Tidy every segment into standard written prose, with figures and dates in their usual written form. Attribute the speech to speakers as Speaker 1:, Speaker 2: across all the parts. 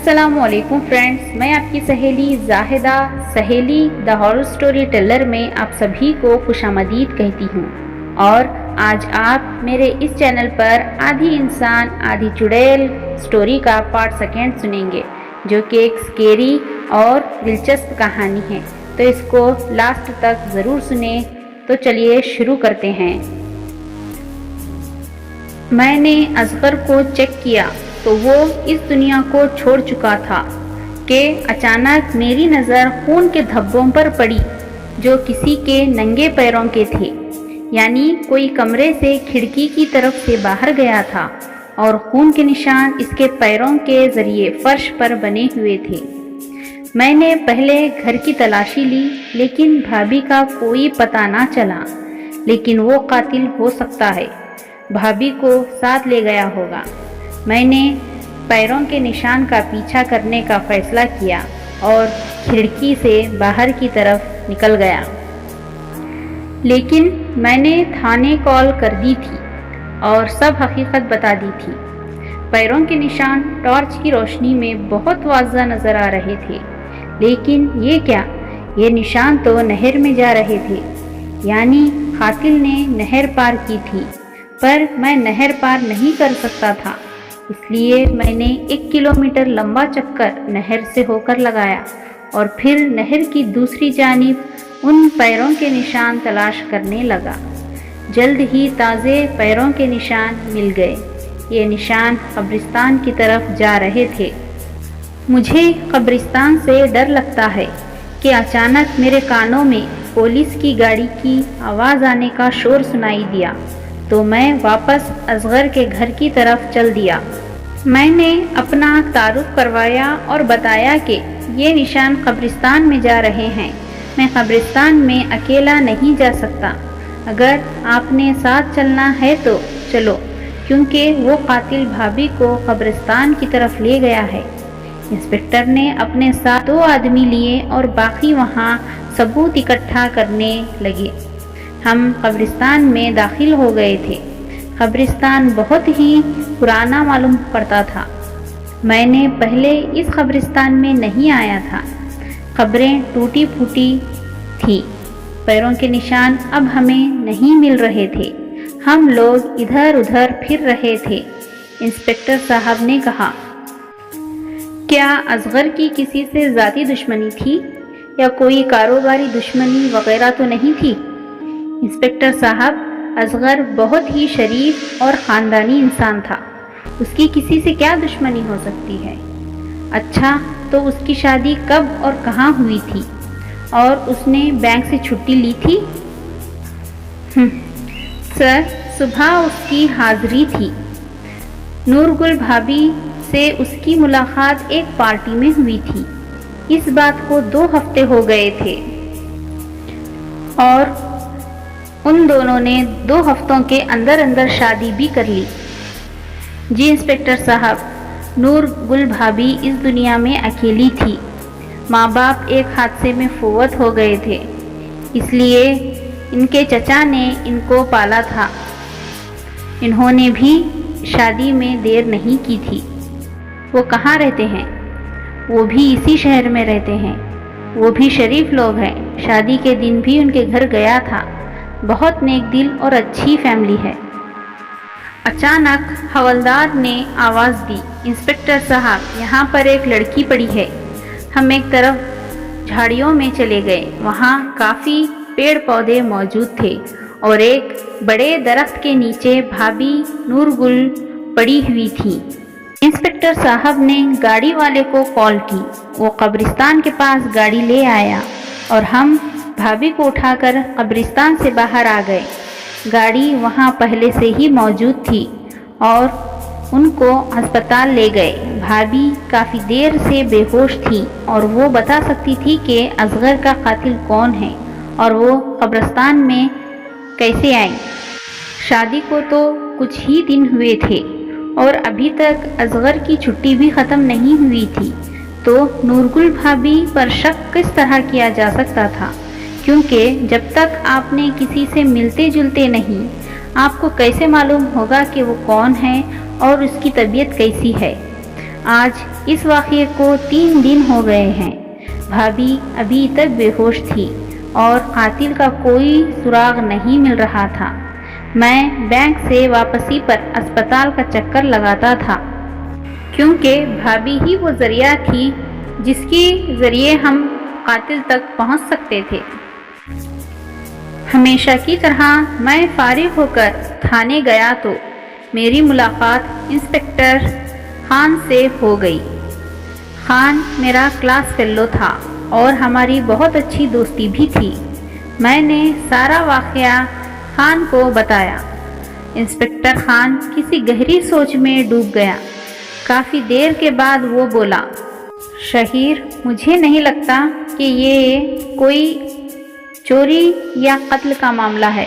Speaker 1: السلام علیکم فرینڈز، میں آپ کی سہیلی زاہدہ سہیلی دا ہارر سٹوری ٹیلر میں آپ سبھی کو خوش آمدید کہتی ہوں۔ اور آج آپ میرے اس چینل پر آدھی انسان آدھی چڑیل سٹوری کا پارٹ سیکنڈ سنیں گے، جو کہ ایک سکیری اور دلچسپ کہانی ہے، تو اس کو لاسٹ تک ضرور سنیں۔ تو چلیے شروع کرتے ہیں۔ میں نے اصغر کو چیک کیا تو وہ اس دنیا کو چھوڑ چکا تھا کہ اچانک میری نظر خون کے دھبوں پر پڑی جو کسی کے ننگے پیروں کے تھے، یعنی کوئی کمرے سے کھڑکی کی طرف سے باہر گیا تھا اور خون کے نشان اس کے پیروں کے ذریعے فرش پر بنے ہوئے تھے۔ میں نے پہلے گھر کی تلاشی لی لیکن بھابھی کا کوئی پتہ نہ چلا، لیکن وہ قاتل ہو سکتا ہے، بھابھی کو ساتھ لے گیا ہوگا۔ میں نے پیروں کے نشان کا پیچھا کرنے کا فیصلہ کیا اور کھڑکی سے باہر کی طرف نکل گیا، لیکن میں نے تھانے کال کر دی تھی اور سب حقیقت بتا دی تھی۔ پیروں کے نشان ٹارچ کی روشنی میں بہت واضح نظر آ رہے تھے، لیکن یہ کیا؟ یہ نشان تو نہر میں جا رہے تھے، یعنی قاتل نے نہر پار کی تھی، پر میں نہر پار نہیں کر سکتا تھا، اس لیے میں نے 1 کلومیٹر لمبا چکر نہر سے ہو کر لگایا اور پھر نہر کی دوسری جانب ان پیروں کے نشان تلاش کرنے لگا۔ جلد ہی تازے پیروں کے نشان مل گئے۔ یہ نشان قبرستان کی طرف جا رہے تھے۔ مجھے قبرستان سے ڈر لگتا ہے کہ اچانک میرے کانوں میں پولیس کی گاڑی کی آواز آنے کا شور سنائی دیا، تو میں واپس اصغر کے گھر کی طرف چل دیا۔ میں نے اپنا تعارف کروایا اور بتایا کہ یہ نشان قبرستان میں جا رہے ہیں، میں قبرستان میں اکیلا نہیں جا سکتا، اگر آپ نے ساتھ چلنا ہے تو چلو، کیونکہ وہ قاتل بھابھی کو قبرستان کی طرف لے گیا ہے۔ انسپکٹر نے اپنے ساتھ 2 آدمی لیے اور باقی وہاں ثبوت اکٹھا کرنے لگے۔ ہم قبرستان میں داخل ہو گئے تھے۔ قبرستان بہت ہی پرانا معلوم پڑتا تھا۔ میں نے پہلے اس قبرستان میں نہیں آیا تھا۔ قبریں ٹوٹی پھوٹی تھی، پیروں کے نشان اب ہمیں نہیں مل رہے تھے، ہم لوگ ادھر ادھر پھر رہے تھے۔ انسپکٹر صاحب نے کہا، کیا اصغر کی کسی سے ذاتی دشمنی تھی یا کوئی کاروباری دشمنی وغیرہ تو نہیں تھی؟ انسپکٹر صاحب، اصغر بہت ہی شریف اور خاندانی انسان تھا، اس کی کسی سے کیا دشمنی ہو سکتی ہے؟ اچھا، تو اس کی شادی کب اور کہاں ہوئی تھی، اور اس نے بینک سے چھٹی لی تھی؟ سر، صبح اس کی حاضری تھی۔ نورگل بھابھی سے اس کی ملاقات ایک پارٹی میں ہوئی تھی۔ اس بات کو 2 ہفتے ہو گئے تھے اور ان دونوں نے 2 ہفتوں کے اندر اندر شادی بھی کر لی۔ جی انسپکٹر صاحب، نورگل بھابھی اس دنیا میں اکیلی تھی، ماں باپ ایک حادثے میں فوت ہو گئے تھے، اس لیے ان کے چچا نے ان کو پالا تھا۔ انہوں نے بھی شادی میں دیر نہیں کی تھی۔ وہ کہاں رہتے ہیں؟ وہ بھی اسی شہر میں رہتے ہیں، وہ بھی شریف لوگ ہیں، شادی کے دن بھی ان کے گھر گیا تھا، بہت نیک دل اور اچھی فیملی ہے۔ اچانک حوالدار نے آواز دی، انسپکٹر صاحب، یہاں پر ایک لڑکی پڑی ہے۔ ہم ایک طرف جھاڑیوں میں چلے گئے، وہاں کافی پیڑ پودے موجود تھے اور ایک بڑے درخت کے نیچے بھابھی نورگل پڑی ہوئی تھی۔ انسپکٹر صاحب نے گاڑی والے کو کال کی، وہ قبرستان کے پاس گاڑی لے آیا اور ہم بھابھی کو اٹھا کر قبرستان سے باہر آ گئے۔ گاڑی وہاں پہلے سے ہی موجود تھی اور ان کو ہسپتال لے گئے۔ بھابھی کافی دیر سے بے ہوش تھی اور وہ بتا سکتی تھی کہ اصغر کا قاتل کون ہے اور وہ قبرستان میں کیسے آئیں۔ شادی کو تو کچھ ہی دن ہوئے تھے اور ابھی تک اصغر کی چھٹی بھی ختم نہیں ہوئی تھی، تو نورگل بھابھی پر شک کس طرح کیا جا سکتا تھا؟ کیونکہ جب تک آپ نے کسی سے ملتے جلتے نہیں، آپ کو کیسے معلوم ہوگا کہ وہ کون ہے اور اس کی طبیعت کیسی ہے؟ آج اس واقعے کو 3 دن ہو گئے ہیں۔ بھابھی ابھی تک بے ہوش تھی اور قاتل کا کوئی سراغ نہیں مل رہا تھا۔ میں بینک سے واپسی پر اسپتال کا چکر لگاتا تھا، کیونکہ بھابھی ہی وہ ذریعہ تھی جس کے ذریعے ہم قاتل تک پہنچ سکتے تھے۔ ہمیشہ کی طرح میں فارغ ہو کر تھانے گیا تو میری ملاقات انسپکٹر خان سے ہو گئی۔ خان میرا کلاس فیلو تھا اور ہماری بہت اچھی دوستی بھی تھی۔ میں نے سارا واقعہ خان کو بتایا۔ انسپکٹر خان کسی گہری سوچ میں ڈوب گیا۔ کافی دیر کے بعد وہ بولا، شہیر، مجھے نہیں لگتا کہ یہ کوئی چوری یا قتل کا معاملہ ہے۔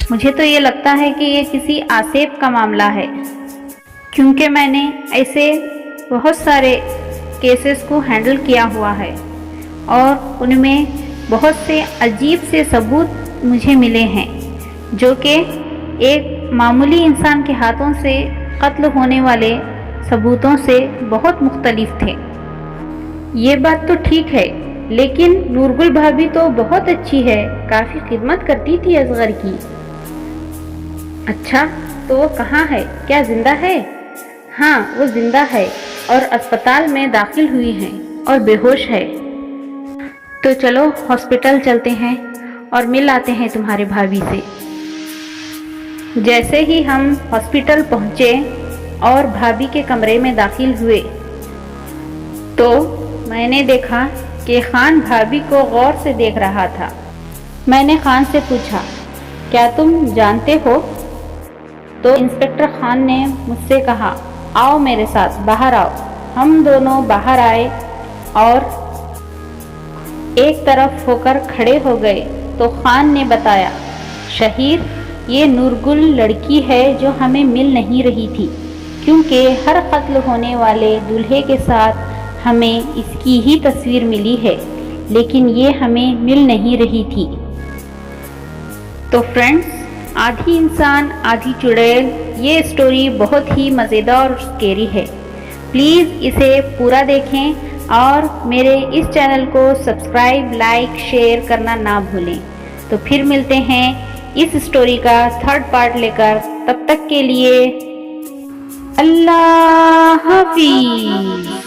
Speaker 1: مجھے تو یہ لگتا ہے کہ یہ کسی آسیب کا معاملہ ہے، کیونکہ میں نے ایسے بہت سارے کیسز کو ہینڈل کیا ہوا ہے اور ان میں بہت سے عجیب سے ثبوت مجھے ملے ہیں جو کہ ایک معمولی انسان کے ہاتھوں سے قتل ہونے والے ثبوتوں سے بہت مختلف تھے۔ یہ بات تو ٹھیک ہے، لیکن نورگل بھابھی تو بہت اچھی ہے، کافی خدمت کرتی تھی اصغر کی۔ اچھا، تو وہ کہاں ہے؟ کیا زندہ ہے؟ ہاں، وہ زندہ ہے اور اسپتال میں داخل ہوئی ہے اور بے ہوش ہے۔ تو چلو ہاسپٹل چلتے ہیں اور مل آتے ہیں تمہارے بھابھی سے۔ جیسے ہی ہم ہاسپٹل پہنچے اور بھابھی کے کمرے میں داخل ہوئے تو میں نے دیکھا کہ خان بھابھی کو غور سے دیکھ رہا تھا۔ میں نے خان سے پوچھا، کیا تم جانتے ہو؟ تو انسپکٹر خان نے مجھ سے کہا، آؤ میرے ساتھ، باہر آؤ۔ ہم دونوں باہر آئے اور ایک طرف ہو کر کھڑے ہو گئے تو خان نے بتایا، شہیر، یہ نورگل لڑکی ہے جو ہمیں مل نہیں رہی تھی، کیونکہ ہر قتل ہونے والے دولہے کے ساتھ ہمیں اس کی ہی تصویر ملی ہے، لیکن یہ ہمیں مل نہیں رہی تھی۔ تو فرینڈز، آدھی انسان آدھی چڑیل، یہ اسٹوری بہت ہی مزیدار اور اسکیری ہے۔ پلیز اسے پورا دیکھیں اور میرے اس چینل کو سبسکرائب، لائک، شیئر کرنا نہ بھولیں۔ تو پھر ملتے ہیں اس اسٹوری کا 3rd پارٹ لے کر، تب تک کے لیے اللہ حافظ۔